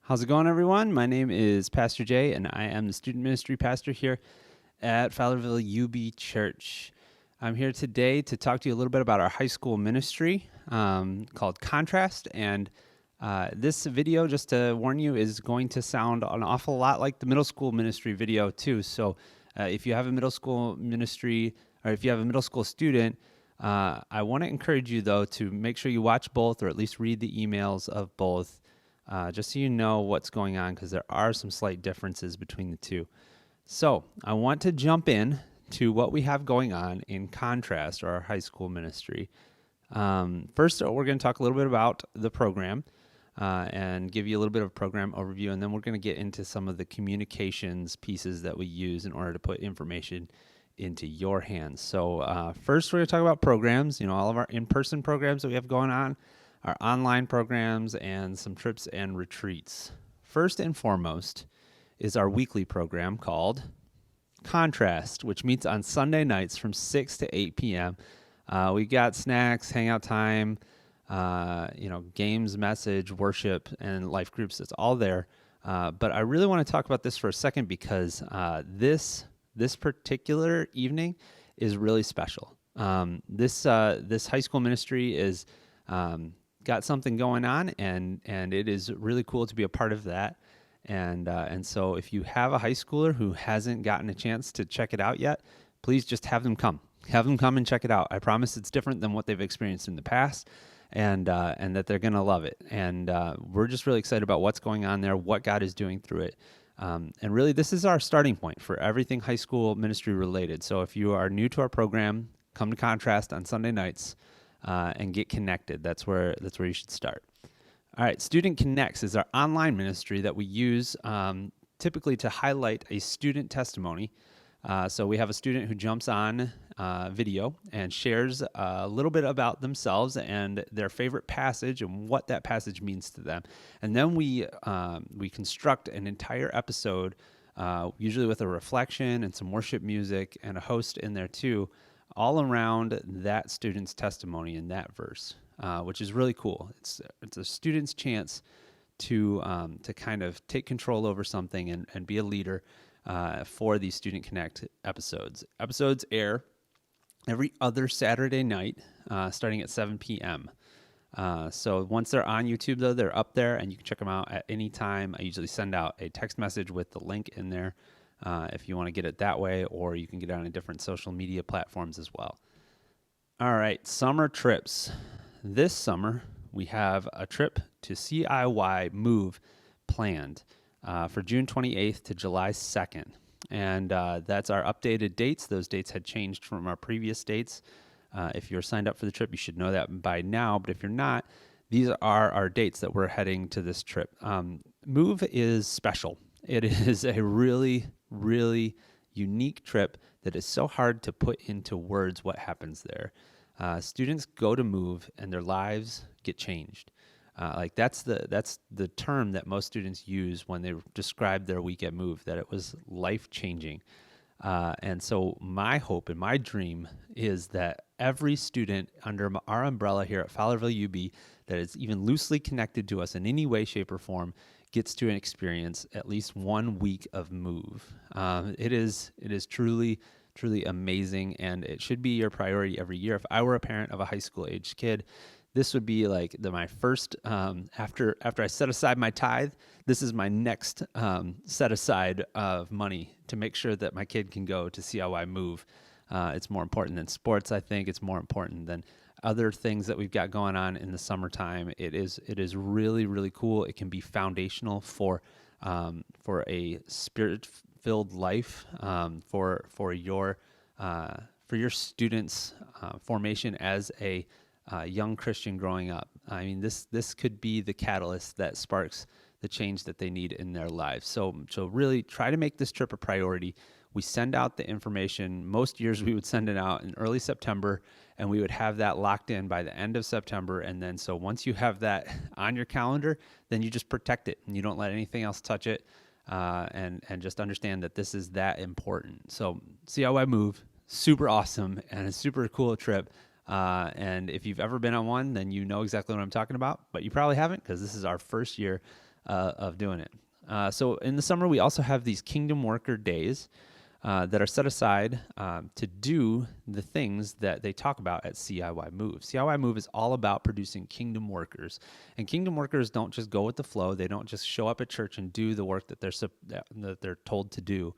How's it going, everyone? My name is Pastor Jay, and I am the student ministry pastor here at Fowlerville UB Church. I'm here today to talk to you a little bit about our high school ministry called Contrast. And this video, just to warn you, is going to sound an awful lot like the middle school ministry video, too. So if you have a middle school ministry or if you have a middle school student, I want to encourage you, though, to make sure you watch both or at least read the emails of both. Just so you know what's going on, because there are some slight differences between the two. So I want to jump in to what we have going on in Contrast, or our high school ministry. First, we're going to talk a little bit about the program and give you a little bit of a program overview, and then we're going to get into some of the communications pieces that we use in order to put information into your hands. So first, we're going to talk about programs, all of our in-person programs that we have going on, our online programs, and some trips and retreats. First and foremost is our weekly program called Contrast, which meets on Sunday nights from 6 to 8 p.m. We got snacks, hangout time, games, message, worship, and life groups. It's all there. But I really want to talk about this for a second because this particular evening is really special. This high school ministry is got something going on, and it is really cool to be a part of that. And so if you have a high schooler who hasn't gotten a chance to check it out yet, please just have them come. Have them come and check it out. I promise it's different than what they've experienced in the past, and that they're going to love it. And we're just really excited about what's going on there, what God is doing through it. And really, this is our starting point for everything high school ministry related. So if you are new to our program, come to Contrast on Sunday nights. And get connected. That's where you should start. All right, Student Connects is our online ministry that we use typically to highlight a student testimony. So we have a student who jumps on video and shares a little bit about themselves and their favorite passage and what that passage means to them. And then we construct an entire episode, usually with a reflection and some worship music and a host in there too, all around that student's testimony in that verse, which is really cool. It's a student's chance to kind of take control over something and be a leader for these Student Connect episodes. Episodes air every other Saturday night, starting at 7 p.m. So once they're on YouTube, though, they're up there, and you can check them out at any time. I usually send out a text message with the link in there. If you want to get it that way, or you can get it on different social media platforms as well. All right, summer trips. This summer, we have a trip to CIY Move planned for June 28th to July 2nd. And that's our updated dates. Those dates had changed from our previous dates. If you're signed up for the trip, you should know that by now. But if you're not, these are our dates that we're heading to this trip. Move is special. It is a really, really unique trip that is so hard to put into words what happens there. Students go to Move and their lives get changed. That's the term that most students use when they describe their week at Move, that it was life-changing. And so my hope and my dream is that every student under our umbrella here at Fowlerville UB that is even loosely connected to us in any way, shape, or form gets to experience at least 1 week of Move. It is truly, truly amazing, and it should be your priority every year. If I were a parent of a high school aged kid, this would be like my first, after I set aside my tithe, this is my next set aside of money to make sure that my kid can go to CIY Move. It's more important than sports, I think. It's more important than other things that we've got going on in the summertime. It is really, really cool. It can be foundational for a spirit-filled life, for your students' formation as a young Christian growing up. I mean, this could be the catalyst that sparks the change that they need in their lives. So really try to make this trip a priority. We send out the information. Most years we would send it out in early September, and we would have that locked in by the end of September. And then so once you have that on your calendar, then you just protect it and you don't let anything else touch it. And just understand that this is that important. So CIY Move, super awesome and a super cool trip. And if you've ever been on one, then you know exactly what I'm talking about, but you probably haven't, because this is our first year of doing it. So in the summer, we also have these Kingdom Worker Days that are set aside to do the things that they talk about at CIY Move. CIY Move is all about producing kingdom workers, and kingdom workers don't just go with the flow. They don't just show up at church and do the work that they're told to do.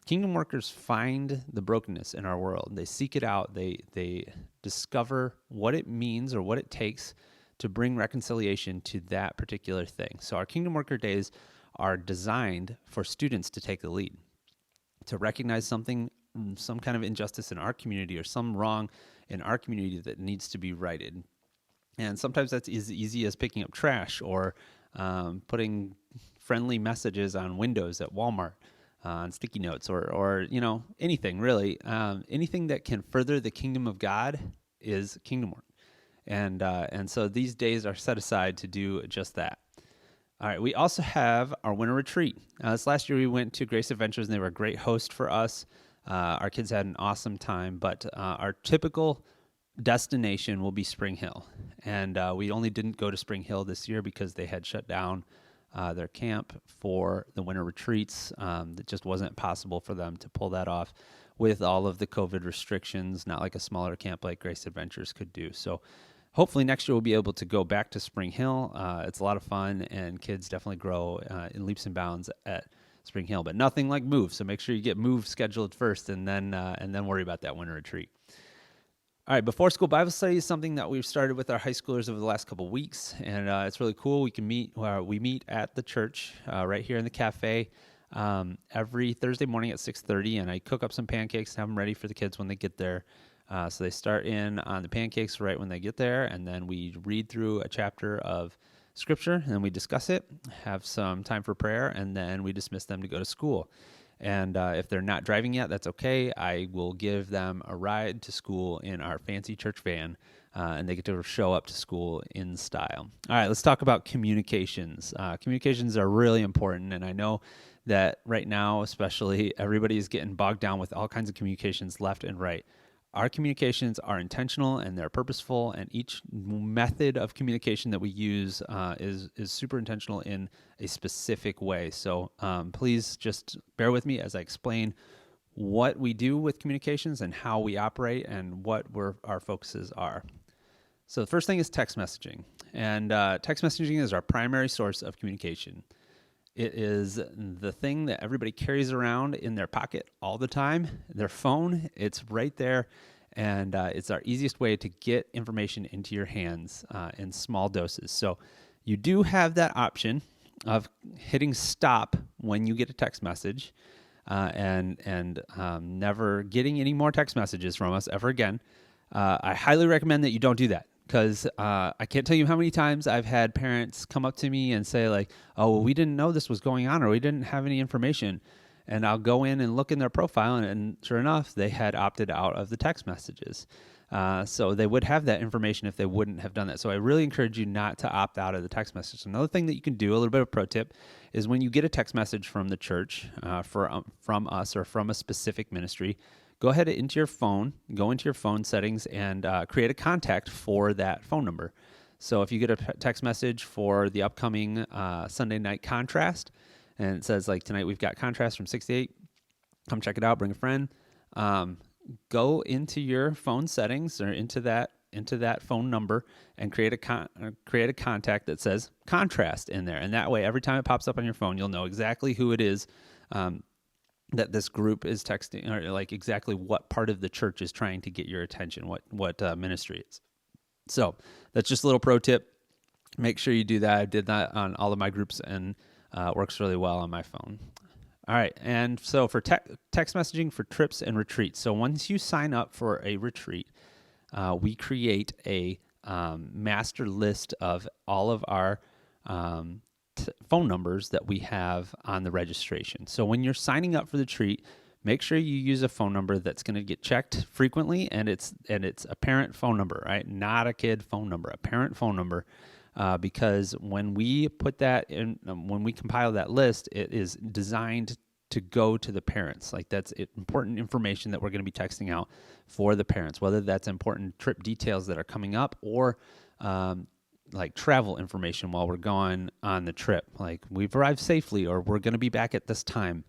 Kingdom workers find the brokenness in our world. They seek it out. They discover what it means or what it takes to bring reconciliation to that particular thing. So our Kingdom Worker Days are designed for students to take the lead, to recognize something, some kind of injustice in our community or some wrong in our community that needs to be righted. And sometimes that's as easy as picking up trash or putting friendly messages on windows at Walmart, on sticky notes, or anything really. Anything that can further the kingdom of God is kingdom work. And so these days are set aside to do just that. All right, we also have our winter retreat. This last year we went to Grace Adventures, and they were a great host for us. Our kids had an awesome time, but our typical destination will be Spring Hill. And we only didn't go to Spring Hill this year because they had shut down their camp for the winter retreats. It just wasn't possible for them to pull that off with all of the COVID restrictions, not like a smaller camp like Grace Adventures could do. So hopefully next year we'll be able to go back to Spring Hill. It's a lot of fun, and kids definitely grow in leaps and bounds at Spring Hill, but nothing like Move. So make sure you get Move scheduled first, and then worry about that winter retreat. All right, before school Bible study is something that we've started with our high schoolers over the last couple of weeks, and it's really cool. We meet at the church right here in the cafe every Thursday morning at 6:30, and I cook up some pancakes and have them ready for the kids when they get there. So they start in on the pancakes right when they get there, and then we read through a chapter of Scripture, and then we discuss it, have some time for prayer, and then we dismiss them to go to school. And if they're not driving yet, that's okay. I will give them a ride to school in our fancy church van, and they get to show up to school in style. All right, let's talk about communications. Communications are really important, and I know that right now, especially, everybody is getting bogged down with all kinds of communications left and right. Our communications are intentional and they're purposeful, and each method of communication that we use is super intentional in a specific way. So please just bear with me as I explain what we do with communications and how we operate and what our focuses are. So the first thing is text messaging, and text messaging is our primary source of communication. It is the thing that everybody carries around in their pocket all the time, their phone. It's right there, and it's our easiest way to get information into your hands in small doses. So you do have that option of hitting stop when you get a text message and never getting any more text messages from us ever again. I highly recommend that you don't do that, because I can't tell you how many times I've had parents come up to me and say like, oh, well, we didn't know this was going on, or we didn't have any information. And I'll go in and look in their profile, and sure enough, they had opted out of the text messages. So they would have that information if they wouldn't have done that. So I really encourage you not to opt out of the text message. Another thing that you can do, a little bit of pro tip, is when you get a text message from the church, from us or from a specific ministry, go ahead into your phone, go into your phone settings, and create a contact for that phone number. So if you get a text message for the upcoming Sunday night contrast, and it says like, tonight we've got contrast from 6 to 8, come check it out, bring a friend, go into your phone settings or into that phone number and create a contact that says contrast in there. And that way, every time it pops up on your phone, you'll know exactly who it is that this group is texting, or like exactly what part of the church is trying to get your attention, what ministry it is. So that's just a little pro tip. Make sure you do that. I did that on all of my groups, and it works really well on my phone. All right, and so for text messaging for trips and retreats. So once you sign up for a retreat, we create a master list of all of our phone numbers that we have on the registration. So when you're signing up for the retreat, make sure you use a phone number that's going to get checked frequently, and it's a parent phone number, right? Not a kid phone number, a parent phone number. Because when we put that in, when we compile that list, it is designed to go to the parents. Like, that's important information that we're going to be texting out for the parents, whether that's important trip details that are coming up or like travel information while we're going on the trip, like we've arrived safely or we're going to be back at this time.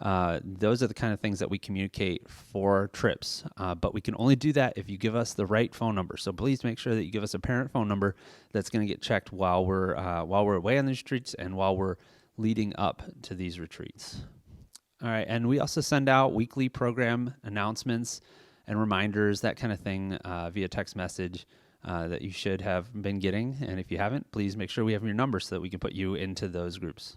Those are the kind of things that we communicate for trips, but we can only do that if you give us the right phone number. So please make sure that you give us a parent phone number that's going to get checked while we're away on these retreats and while we're leading up to these retreats. All right, and we also send out weekly program announcements and reminders, that kind of thing, via text message that you should have been getting. And if you haven't, please make sure we have your number so that we can put you into those groups.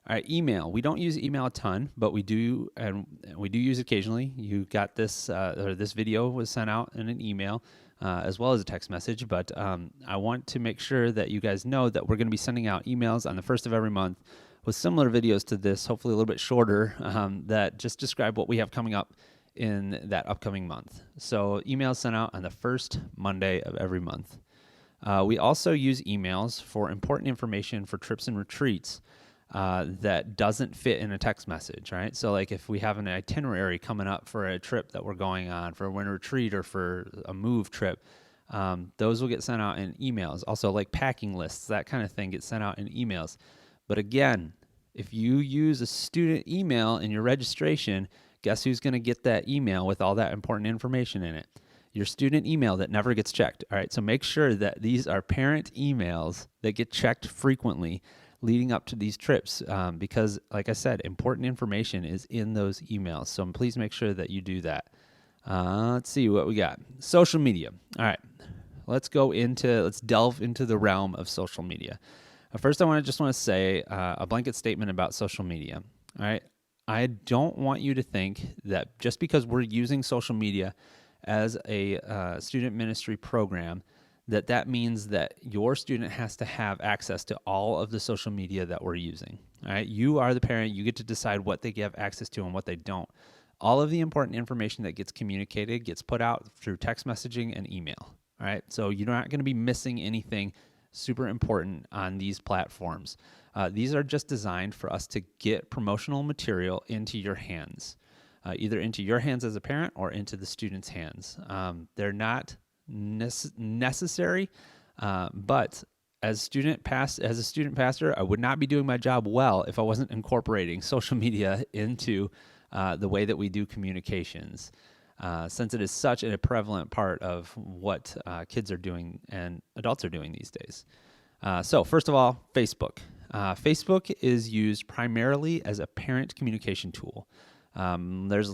All right, email. We don't use email a ton, but we do, and we do use it occasionally. You got this, or this video was sent out in an email, as well as a text message. But I want to make sure that you guys know that we're going to be sending out emails on the first of every month with similar videos to this, hopefully a little bit shorter, that just describe what we have coming up in that upcoming month. So emails sent out on the first Monday of every month. We also use emails for important information for trips and retreats that doesn't fit in a text message, right? So like if we have an itinerary coming up for a trip that we're going on, for a winter retreat or for a move trip, those will get sent out in emails. Also like packing lists, that kind of thing gets sent out in emails. But again, if you use a student email in your registration, guess who's going to get that email with all that important information in it? Your student email that never gets checked. All right, so make sure that these are parent emails that get checked frequently leading up to these trips, because, like I said, important information is in those emails. So please make sure that you do that. Let's see what we got. Social media. All right, let's delve into the realm of social media. First, I just want to say a blanket statement about social media. All right. I don't want you to think that just because we're using social media as a student ministry program, that means that your student has to have access to all of the social media that we're using. All right, you are the parent. You get to decide what they have access to and what they don't. All of the important information that gets communicated gets put out through text messaging and email. All right, so you're not going to be missing anything super important on these platforms. These are just designed for us to get promotional material into your hands, either into your hands as a parent or into the student's hands. They're not necessary, but as a student pastor, I would not be doing my job well if I wasn't incorporating social media into the way that we do communications, since it is such a prevalent part of what kids are doing and adults are doing these days. So first of all, Facebook. Facebook is used primarily as a parent communication tool. There's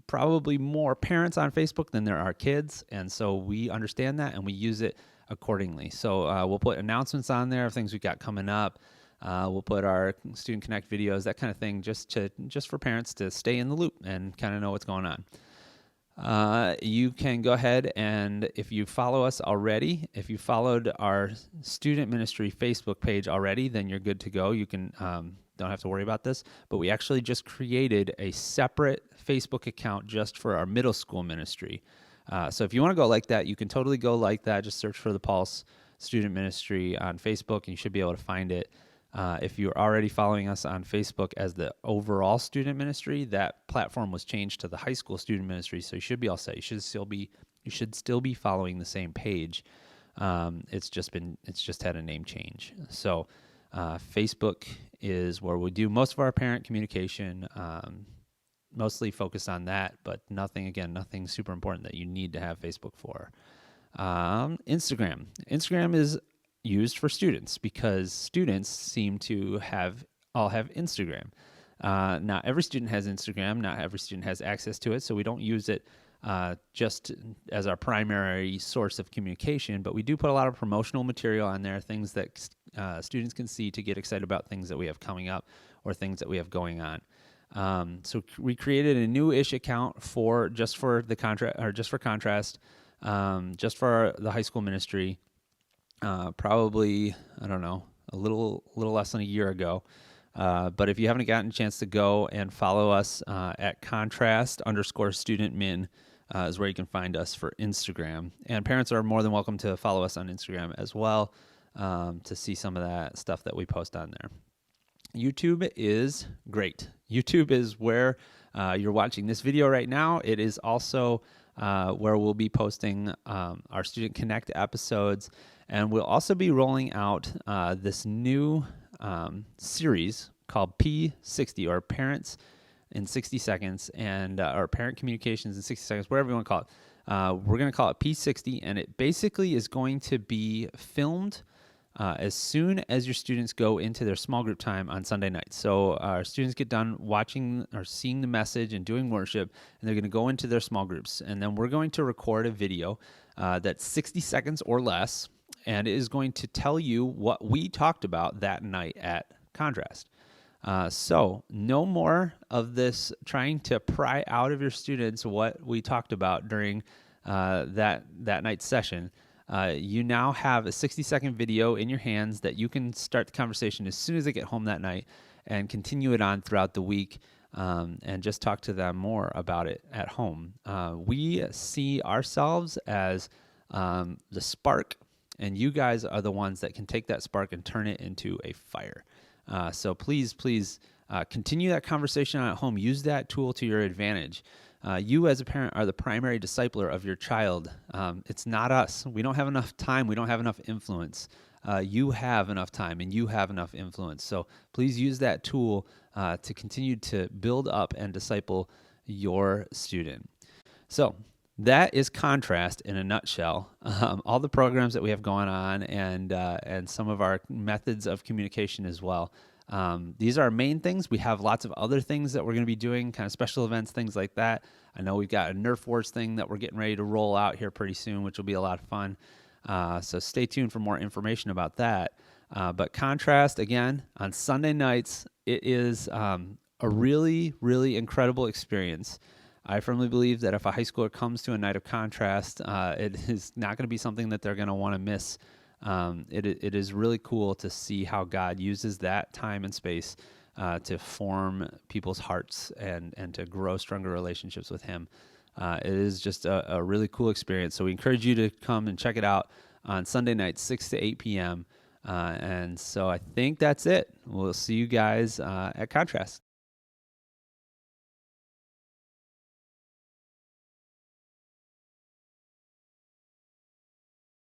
probably more parents on Facebook than there are kids, and so we understand that and we use it accordingly. So we'll put announcements on there of things we got coming up. We'll put our Student Connect videos, that kind of thing, just for parents to stay in the loop and kind of know what's going on. You can go ahead and if you follow us already, if you followed our student ministry Facebook page already, then you're good to go. You can don't have to worry about this, but we actually just created a separate Facebook account just for our middle school ministry. So if you want to go like that, you can totally go like that. Just search for the Pulse Student Ministry on Facebook, and you should be able to find it. If you're already following us on Facebook as the overall student ministry, that platform was changed to the high school student ministry, so you should be all set. You should still be following the same page. It's just had a name change. So Facebook is where we do most of our parent communication, mostly focused on that, but nothing super important that you need to have Facebook for. Instagram is used for students because students seem to all have Instagram. Not every student has Instagram. Not every student has access to it, so we don't use it just as our primary source of communication, but we do put a lot of promotional material on there, things that students can see to get excited about things that we have coming up or things that we have going on. So we created a new-ish account just for Contrast, just for the high school ministry. Probably, I don't know, a little less than a year ago. But if you haven't gotten a chance to go and follow us at contrast_studentmin is where you can find us for Instagram. And parents are more than welcome to follow us on Instagram as well to see some of that stuff that we post on there. YouTube is great. YouTube is where you're watching this video right now. It is also where we'll be posting our Student Connect episodes And we'll also be rolling out this new series called P60, or Parents in 60 Seconds, and or Parent Communications in 60 Seconds, whatever you want to call it. We're going to call it P60, and it basically is going to be filmed as soon as your students go into their small group time on Sunday nights. So our students get done watching or seeing the message and doing worship, and they're going to go into their small groups. And then we're going to record a video that's 60 seconds or less, and it is going to tell you what we talked about that night at Contrast. So no more of this trying to pry out of your students what we talked about during that night's session. You now have a 60-second video in your hands that you can start the conversation as soon as they get home that night and continue it on throughout the week, and just talk to them more about it at home. We see ourselves as the spark, and you guys are the ones that can take that spark and turn it into a fire. So please continue that conversation at home. Use that tool to your advantage. You as a parent are the primary discipler of your child. It's not us. We don't have enough time. We don't have enough influence. You have enough time and you have enough influence. So please use that tool to continue to build up and disciple your student. So that is Contrast in a nutshell. All the programs that we have going on, and some of our methods of communication as well. These are our main things. We have lots of other things that we're going to be doing, kind of special events, things like that. I know we've got a Nerf Wars thing that we're getting ready to roll out here pretty soon, which will be a lot of fun. So stay tuned for more information about that. But Contrast, again, on Sunday nights, it is a really, really incredible experience. I firmly believe that if a high schooler comes to a night of Contrast, it is not going to be something that they're going to want to miss. It is really cool to see how God uses that time and space to form people's hearts and to grow stronger relationships with Him. It is just a really cool experience. So we encourage you to come and check it out on Sunday nights, 6 to 8 p.m. And so I think that's it. We'll see you guys at Contrast.